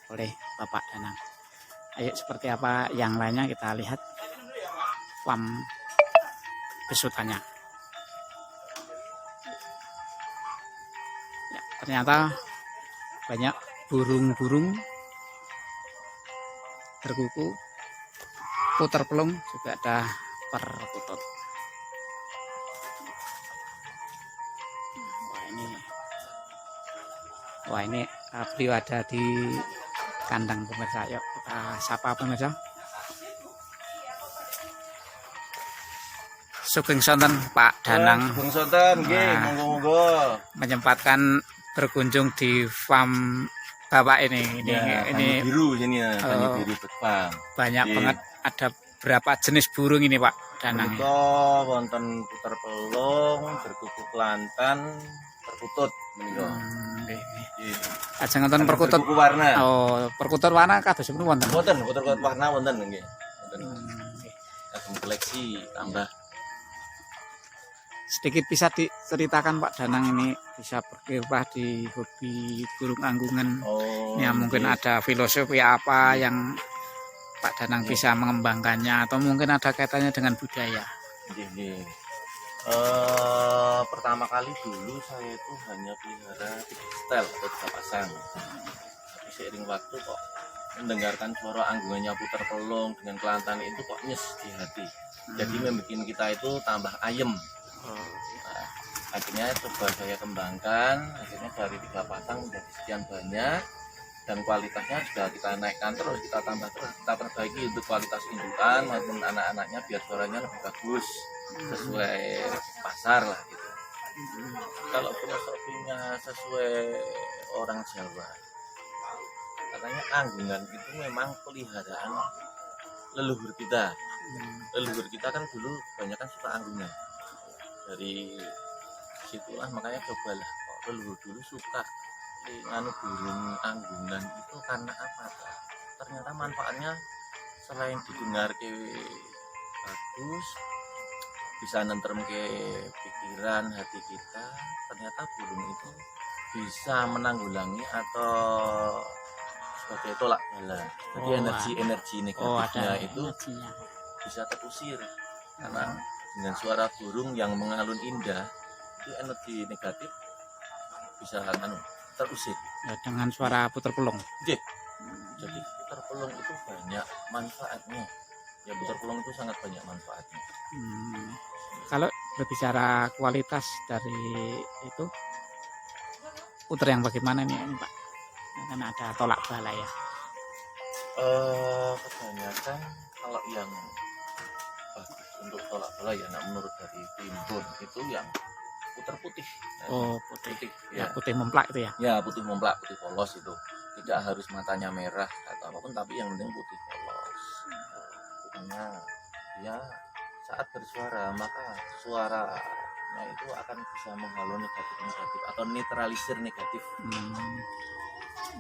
oleh Bapak Danang. Ayo seperti apa yang lainnya kita lihat farm besutannya. Ya, ternyata banyak burung-burung berkuku, puter pelung juga ada perkutut. Wah ini beliau ada di kandang pemirsa. Yuk kita sapa pemirsa. Sugeng sonten Pak Danang. Sugeng sonten nggih, monggo-monggo. Menyempatkan berkunjung di farm Bapak ini. Ini biru sini ya, biru farm. Banyak banget, ada berapa jenis burung ini Pak Danang? Itu wonten puter pelung, berkuku kelantan, perkutut menika. Ajeng wonten perkutut warna. Oh, perkutut warna kados sepundi wonten? Wonten, perkutut warna wonten nggih. Wonten. Kagem koleksi tambah. Sedikit bisa diceritakan Pak Danang ini bisa berkiprah di hobi burung anggungan. Ya mungkin ada filosofi apa yang Pak Danang bisa mengembangkannya atau mungkin ada kaitannya dengan budaya. Pertama kali dulu saya itu hanya pelihara 3 setel atau 3 pasang. Tapi seiring waktu kok mendengarkan suara anggungannya puter pelung dengan kelantan itu kok nyes di hati. Jadi membuat kita itu tambah ayem. Nah, akhirnya coba saya kembangkan, akhirnya dari 3 pasang menjadi sekian banyak dan kualitasnya juga kita naikkan terus, kita tambah terus, kita perbaiki untuk kualitas indukan maupun anak-anaknya biar suaranya lebih bagus sesuai pasar lah gitu. Kalau filosofinya sesuai orang Jawa, katanya anggungan itu memang peliharaan leluhur kita. Leluhur kita kan dulu kebanyakan suka anggungan. Dari situlah makanya cobalah kok leluhur dulu suka nganu burung anggungan itu karena apa? Ternyata manfaatnya selain didengar ke bagus, bisa nentrem ke pikiran hati kita, ternyata burung itu bisa menanggulangi atau sebagai tolak bala. Jadi energi negatifnya itu bisa terusir karena dengan suara burung yang mengalun indah itu energi negatif bisa terusir. Ya, dengan suara puter pelung. Jadi puter pelung itu banyak manfaatnya. Ya puter pelung itu sangat banyak manfaatnya. Kalau berbicara kualitas dari itu puter yang bagaimana nih Pak? Karena ada tolak bala ya. Kebanyakan kalau yang bagus untuk tolak bala ya, menurut dari timbun itu yang puter putih. Oh putih ya. Putih memplak itu ya? Ya putih memplak, putih polos itu. Tidak harus matanya merah atau apapun, tapi yang penting putih polos. Karena ya saat bersuara maka suaranya itu akan bisa menghalau negatif atau netralisir negatif.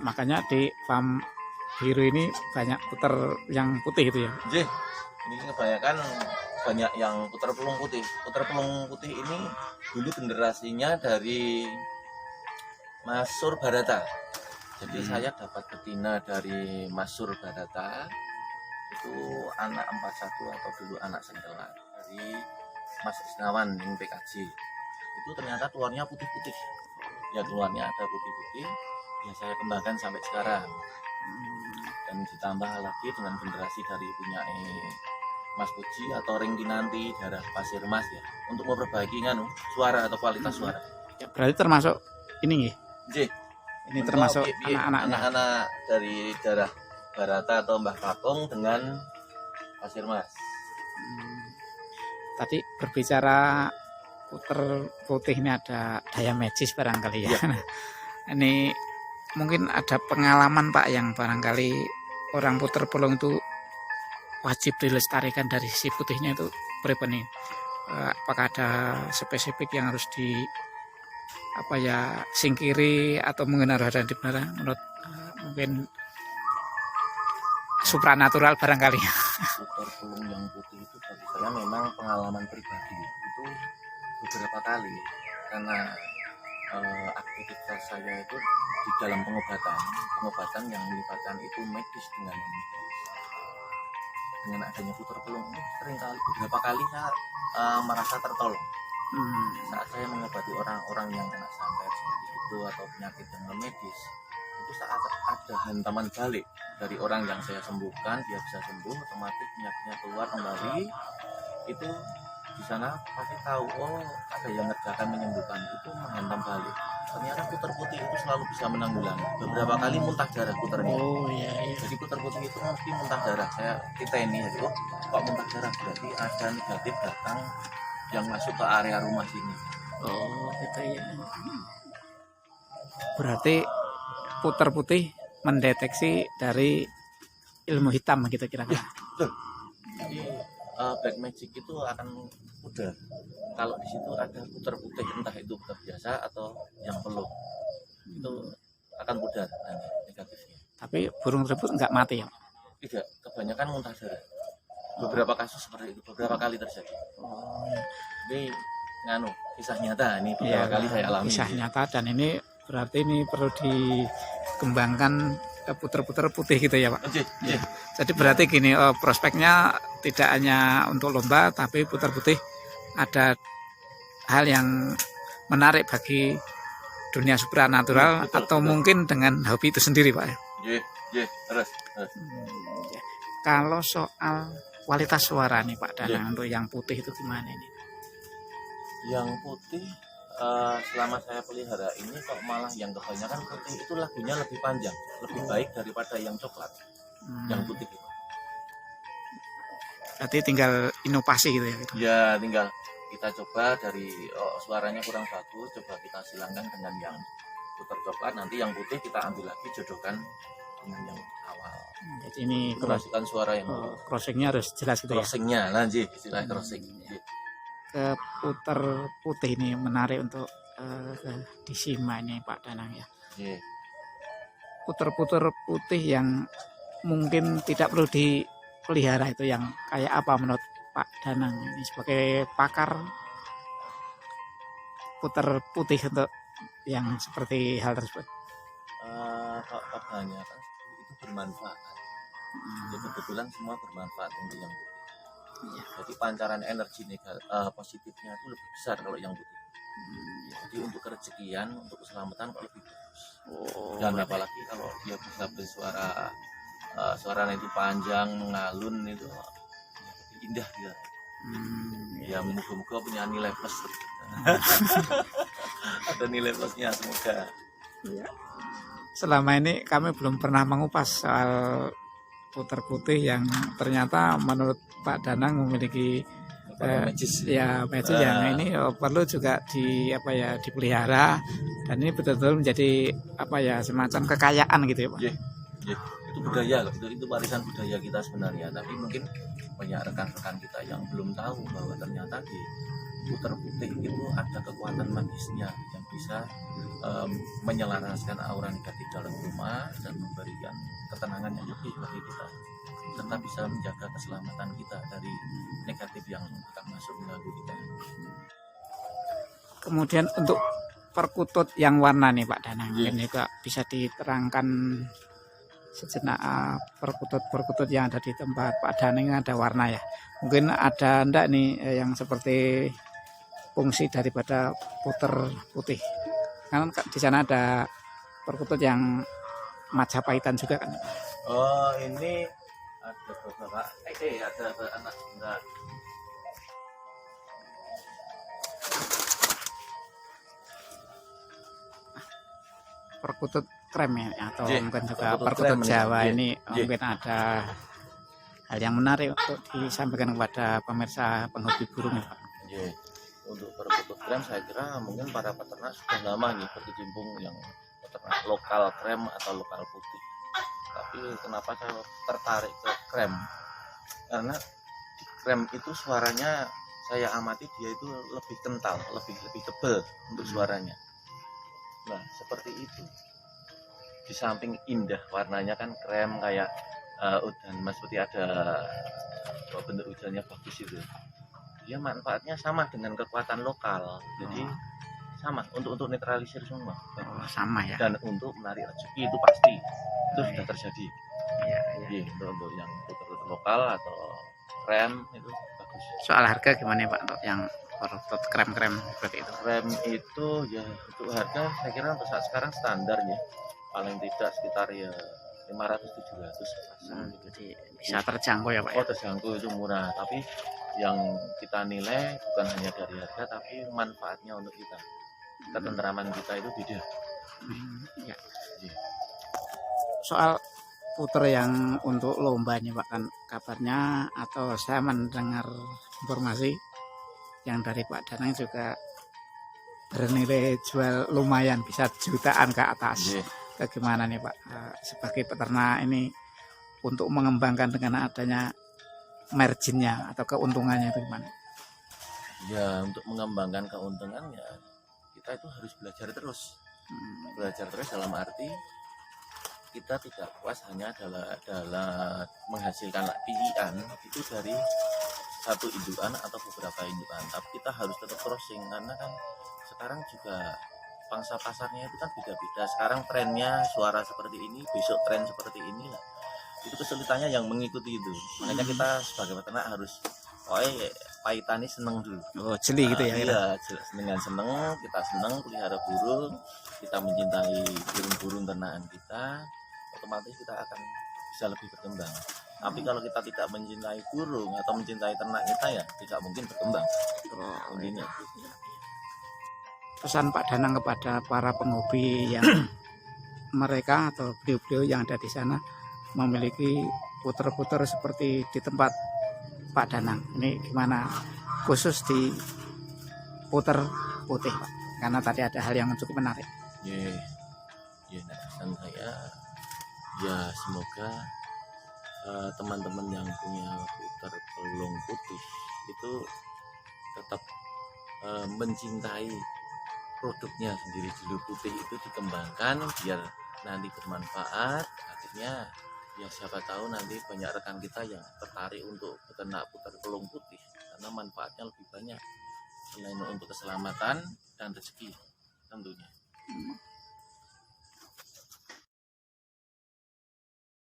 Makanya di farm biru ini banyak puter yang putih itu ya? Ini kebanyakan banyak yang puter pelung putih. Puter pelung putih ini dulu generasinya dari Mas Sur Barata. Jadi saya dapat betina dari Mas Sur Barata. Itu anak 41 atau dulu anak sendelan dari Mas Isnawan yang PKJ. Itu ternyata keluarnya putih-putih. Ya keluarnya ada putih-putih. Ya saya kembangkan sampai sekarang. Dan ditambah lagi dengan generasi dari punya Mas Puji atau Ringki nanti daerah Pasir Mas ya, untuk memperbaiki suara atau kualitas suara. Ya, berarti termasuk ini nggih. Ini termasuk anak-anak dari daerah Barata atau Mbah Kakung dengan Pasir Mas. Tadi berbicara puter putih ini ada daya magis barangkali ya. Ini mungkin ada pengalaman Pak yang barangkali orang puter pelung itu wajib dilestarikan dari si putihnya itu berapa nih? Apakah ada spesifik yang harus di singkiri atau mungkin harus ada di mana? Menurut mungkin supranatural barangkali. Puter pelung yang putih itu bagi saya memang pengalaman pribadi itu beberapa kali karena aktivitas saya itu di dalam pengobatan yang melibatkan itu medis dengan non medis. Dengan adanya puter pelung ini beberapa kali saya merasa tertolong saat saya mengobati orang-orang yang kena santet seperti itu atau penyakit yang non medis. Itu saat ada hantaman balik dari orang yang saya sembuhkan, dia bisa sembuh, otomatis penyakitnya keluar kembali. Itu di sana pasti tahu, oh ada yang ngerjakan menyembuhkan, itu menghantam balik. Ternyata puter putih itu selalu bisa menanggulangi. Beberapa kali muntah darah puternya. Oh iya, iya. Jadi puter putih itu mesti muntah darah. Kita ini ya, kok muntah darah berarti ada negatif datang yang masuk ke area rumah sini. Oh gitu ya. Berarti puter putih mendeteksi dari ilmu hitam gitu kira-kira. Betul. Jadi black magic itu akan mudah kalau di situ ada puter putih, entah itu puter biasa atau yang peluk, itu akan pudar nanti negatifnya. Tapi burung tersebut nggak mati ya? Tidak, kebanyakan muntah darah. Beberapa kasus seperti itu, beberapa kali terjadi. Oh, ya. Ini kisah nyata ini beberapa kali saya alami. Kisah nyata, dan ini berarti ini perlu dikembangkan puter-puter putih gitu ya Pak. Ya. Jadi berarti gini, prospeknya tidak hanya untuk lomba, tapi puter putih ada hal yang menarik bagi dunia supranatural, betul, atau betul. Mungkin dengan hobi itu sendiri Pak. Terus. Kalau soal kualitas suara nih Pak Danang, Ya. untuk yang putih itu gimana ini? Yang putih selama saya pelihara ini kok malah yang kebanyakan putih itu lagunya lebih panjang, lebih baik daripada yang coklat. Yang putih itu. Berarti tinggal inovasi gitu ya? Gitu. Ya, tinggal kita coba dari suaranya kurang bagus, coba kita silangkan dengan yang puter coklat, nanti yang putih kita ambil lagi, jodohkan dengan yang awal. Jadi ini menghasilkan suara yang crossingnya harus jelas gitu ya? Crossingnya, lanjut istilah crossing. Ke puter putih ini menarik untuk disimak ini Pak Danang ya. Puter-puter putih yang mungkin tidak perlu dipelihara itu yang kayak apa menurut Pak Danang ini sebagai pakar puter putih untuk yang seperti hal tersebut? Kebanyakan itu bermanfaat. Kebetulan semua bermanfaat untuk yang putih. Jadi pancaran energi positifnya itu lebih besar kalau yang putih. Jadi untuk kerezekian, untuk keselamatan lebih bagus. Dan apalagi kalau dia bisa bersuara, suaranya itu panjang, mengalun, itu lebih indah dia. Ya moga-moga punya nilai plus. Ada nilai plusnya semoga. Selama ini kami belum pernah mengupas soal puter putih yang ternyata menurut Pak Danang memiliki magis yang ini perlu juga dipelihara, dan ini betul-betul menjadi semacam kekayaan gitu ya Pak. Itu budaya loh, itu warisan budaya kita sebenarnya, tapi mungkin banyak rekan-rekan kita yang belum tahu bahwa ternyata di puter putih itu ada kekuatan magisnya yang bisa menyelaraskan aura negatif dalam rumah dan memberikan ketenangan yang lebih bagi kita, serta bisa menjaga keselamatan kita dari negatif yang akan masuk mengganggu kita. Kemudian untuk perkutut yang warna nih Pak Danang, ini juga bisa diterangkan sejenak. Perkutut yang ada di tempat Pak Danang ada warna ya, mungkin ada enggak nih yang seperti fungsi daripada puter putih? Kan di sana ada perkutut yang Majapahitan juga kan? Oh, ini ada beberapa, ada anak enggak. Perkutut krem ya, atau mungkin juga perkutut Jawa ini mungkin ada hal yang menarik untuk disampaikan kepada pemirsa penghobi burung ya Pak. Untuk perkutut krem saya kira mungkin para peternak sudah lama nih berkecimpung yang peternak lokal krem atau lokal putih. Tapi kenapa saya tertarik ke krem? Karena di krem itu suaranya saya amati dia itu lebih kental, lebih tebal untuk suaranya. Nah seperti itu. Di samping indah warnanya kan krem kayak udan mas, seperti ada bentuk udannya bagus itu. Dia manfaatnya sama dengan kekuatan lokal. Jadi sama untuk netralisir semua. Oh, sama ya. Dan untuk menarik rezeki itu pasti itu Oh, sudah iya. terjadi. Iya, iya. Iya, untuk yang puter-puter lokal atau rem itu bagus. Soal harga gimana Pak untuk yang otot krem-krem seperti itu? Rem itu ya untuk harga saya kira untuk saat sekarang standar ya, paling tidak sekitar ya 500-700 pasang. Jadi bisa terjangkau ya Pak ya? Oh, terjangkau, itu murah, tapi yang kita nilai bukan hanya dari harga tapi manfaatnya untuk kita, ketentraman kita itu beda. Ya. Iya. Soal puter yang untuk lomba nih Pak, kan kabarnya atau saya mendengar informasi yang dari Pak Danang juga bernilai jual lumayan, bisa jutaan ke atas. Iya. Bagaimana nih Pak sebagai peternak ini untuk mengembangkan dengan adanya marginnya atau keuntungannya itu gimana? Ya, untuk mengembangkan keuntungan ya kita itu harus belajar terus. Belajar terus dalam arti kita tidak puas hanya dalam menghasilkan piian itu dari satu indukan atau beberapa indukan, tapi kita harus tetap crossing, karena kan sekarang juga pangsa pasarnya itu kan beda-beda. Sekarang trennya suara seperti ini, besok tren seperti ini lah. Itu kesulitannya yang mengikuti itu. Makanya kita sebagai peternak harus paitani seneng dulu. Oh, jeli gitu ya? Iya, dengan seneng, kita seneng pelihara burung, kita mencintai burung-burung ternakan kita, otomatis kita akan bisa lebih berkembang. Tapi kalau kita tidak mencintai burung atau mencintai ternak kita, ya tidak mungkin berkembang. Oh, Intinya. Pesan Pak Danang kepada para penghobi yang mereka atau beliau-beliau yang ada di sana memiliki puter-puter seperti di tempat Pak Danang, ini gimana khusus di puter putih Pak, karena tadi ada hal yang cukup menarik. Ya, pesan saya ya semoga teman-teman yang punya puter pelung putih itu tetap mencintai produknya sendiri dulu. Putih itu dikembangkan biar nanti bermanfaat, akhirnya ya siapa tahu nanti banyak rekan kita yang tertarik untuk beternak puter pelung putih karena manfaatnya lebih banyak selain untuk keselamatan dan rezeki tentunya.